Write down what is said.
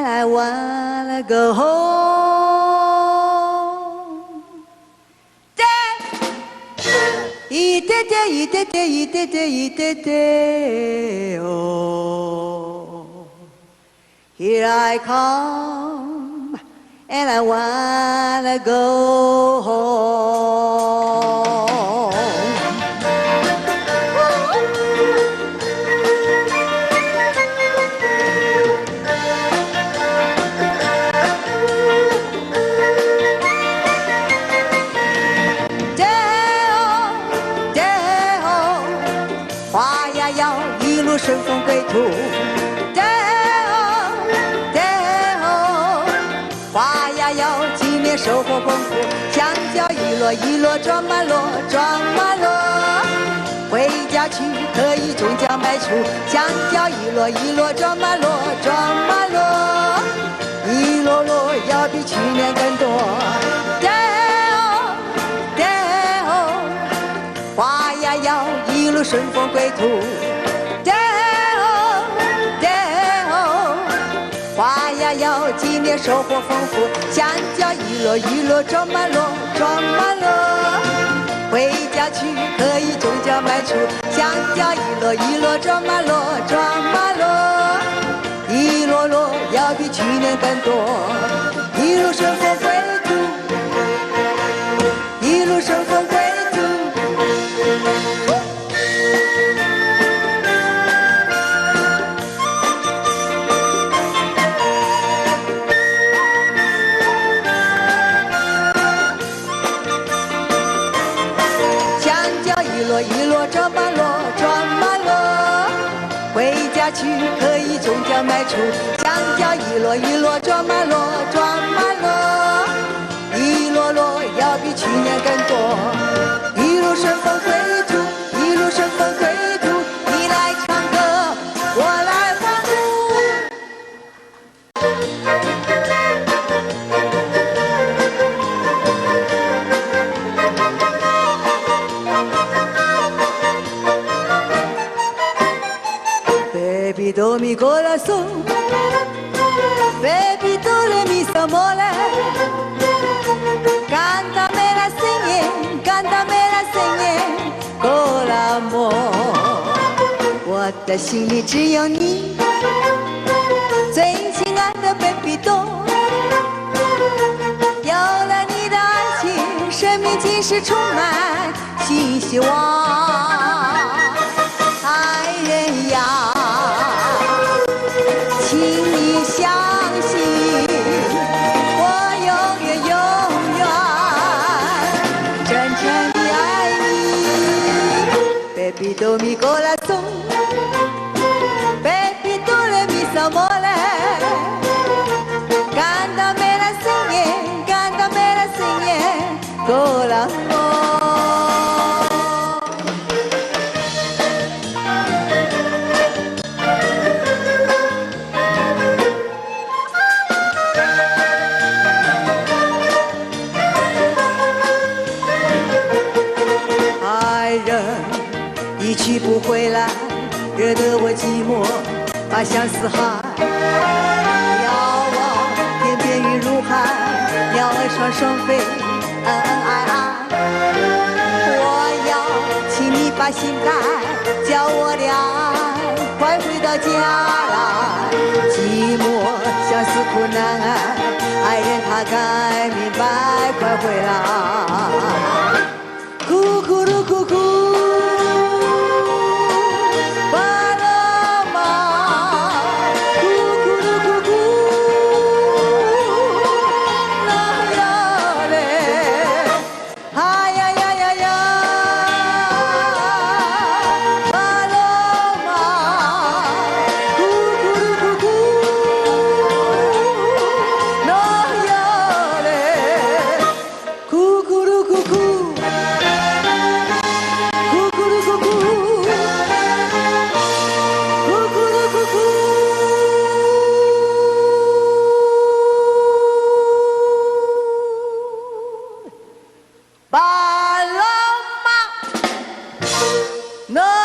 and I wanna go home. Oh, here I come, and I wanna go home.花呀要一路顺风归途，花呀要今年收获丰富，香蕉一箩一箩装满箩，装满箩，回家去可以终将卖出。香蕉一箩一箩装满箩，装满箩，一箩箩要比去年更多。花呀要一路顺风归途，花呀要今年收获丰富，香蕉一箩一箩装满箩，装满箩，回家去可以终将卖出。香蕉一箩一箩装满箩，装满箩，一箩箩要比去年更多。一路顺风归途，一路顺风归途。一箩一箩装满箩，装满箩，回家去可以终将卖出。香蕉一箩一箩装满箩，装满箩，一箩箩要比去年更多。一路顺风归途，一路顺风归途，你来唱歌，我来欢呼。Baby do mi corazón, baby do re mi amore, cántame la señal con amor。我的心里只有你，最亲爱的 baby do， 有了你的爱情，生命竟是充满新希望。爱人呀，请你相信，我永远永远真诚地爱你。Baby do mi corazón, baby do re mi amore, cántame la señal con amor。一去不回来，惹得我寂寞，把相思海遥望，天边云如海，鸟儿双双飞，恩恩爱爱。我要请你把心开，叫我俩快回到家来。寂寞相思苦难挨，爱人他该明白，快回来。哭哭噜哭哭。No!